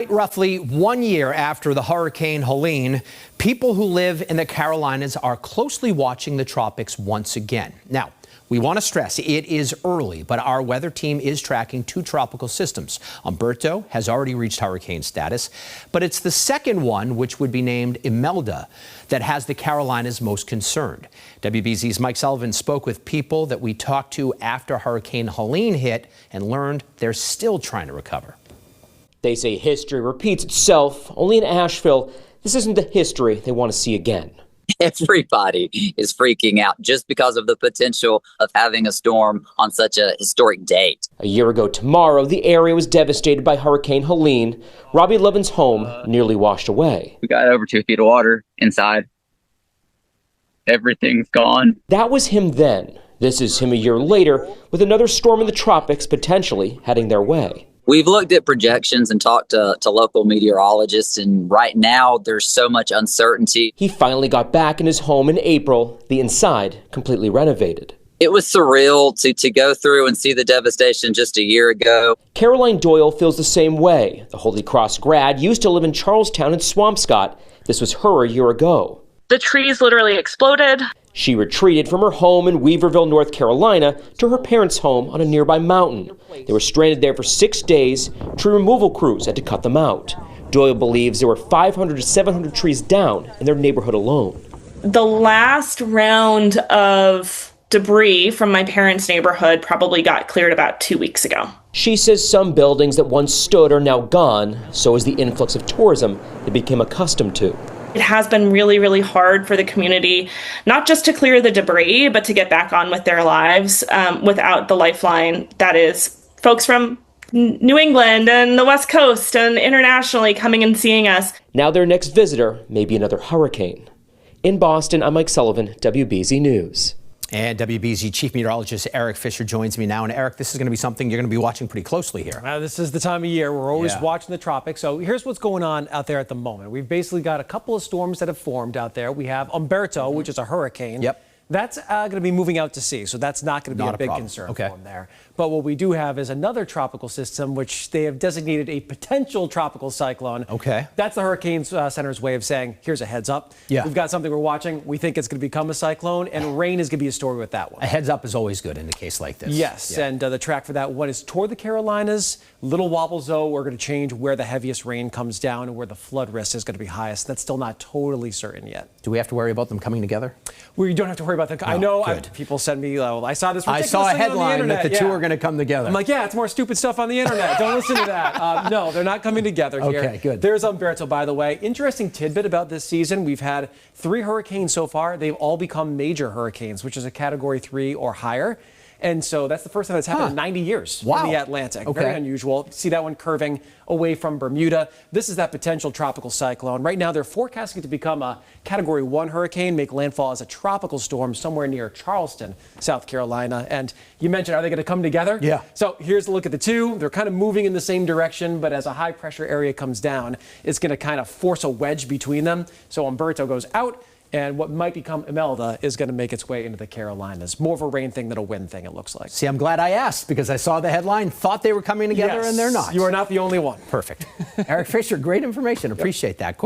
Roughly 1 year after the Hurricane Helene, people who live in the Carolinas are closely watching the tropics once again. Now, we want to stress it is early, but our weather team is tracking two tropical systems. Humberto has already reached hurricane status, but it's the second one, which would be named Imelda, that has the Carolinas most concerned. WBZ's Mike Sullivan spoke with people that we talked to after Hurricane Helene hit and learned they're still trying to recover. They say history repeats itself, only in Asheville, this isn't the history they want to see again. Everybody is freaking out just because of the potential of having a storm on such a historic date. A year ago tomorrow, the area was devastated by Hurricane Helene. Robbie Levin's home nearly washed away. We got over 2 feet of water inside. Everything's gone. That was him then. This is him a year later, with another storm in the tropics potentially heading their way. We've looked at projections and talked to local meteorologists, and right now there's so much uncertainty. He finally got back in his home in April, the inside completely renovated. It was surreal to go through and see the devastation just a year ago. Caroline Doyle feels the same way. The Holy Cross grad used to live in Charlestown and Swampscott. This was her a year ago. The trees literally exploded. She retreated from her home in Weaverville, North Carolina, to her parents' home on a nearby mountain. They were stranded there for 6 days. Tree removal crews had to cut them out. Doyle believes there were 500 to 700 trees down in their neighborhood alone. The last round of debris from my parents' neighborhood probably got cleared about 2 weeks ago. She says some buildings that once stood are now gone. So is the influx of tourism they became accustomed to. It has been really, really hard for the community, not just to clear the debris, but to get back on with their lives without the lifeline that is folks from New England and the West Coast and internationally coming and seeing us. Now their next visitor may be another hurricane. In Boston, I'm Mike Sullivan, WBZ News. And WBZ Chief Meteorologist Eric Fisher joins me now. And Eric, this is going to be something you're going to be watching pretty closely here. This is the time of year we're always watching the tropics. So here's what's going on out there at the moment. We've basically got a couple of storms that have formed out there. We have Humberto, which is a hurricane. Yep. That's going to be moving out to sea, so that's not going to be a big concern for them there. But what we do have is another tropical system, which they have designated a potential tropical cyclone. Okay. That's the Hurricane Center's way of saying, here's a heads up. Yeah. We've got something we're watching. We think it's going to become a cyclone, and rain is going to be a story with that one. A heads up is always good in a case like this. Yes, and the track for that one is toward the Carolinas. Little wobbles, though. We're going to change where the heaviest rain comes down and where the flood risk is going to be highest. That's still not totally certain yet. Do we have to worry about them coming together? We don't have to worry about that. No, I know people send me, I saw this ridiculous I saw a thing on the headline internet. that the two are going to come together. I'm like, yeah, it's more stupid stuff on the internet. Don't listen to that. No, they're not coming together here. Okay, good. There's Humberto, by the way. Interesting tidbit about this season. We've had 3 hurricanes so far. They've all become major hurricanes, which is a Category 3 or higher. And so that's the first time that's happened in 90 years in the Atlantic. Okay. Very unusual. See that one curving away from Bermuda. This is that potential tropical cyclone. Right now, they're forecasting it to become a Category 1 hurricane, make landfall as a tropical storm somewhere near Charleston, South Carolina. And you mentioned, are they going to come together? Yeah. So here's a look at the two. They're kind of moving in the same direction, but as a high pressure area comes down, it's going to kind of force a wedge between them. So Humberto goes out, and what might become Imelda is going to make its way into the Carolinas. More of a rain thing than a wind thing, it looks like. See, I'm glad I asked because I saw the headline, thought they were coming together, and they're not. You are not the only one. Perfect. Eric Fisher, great information. Appreciate that.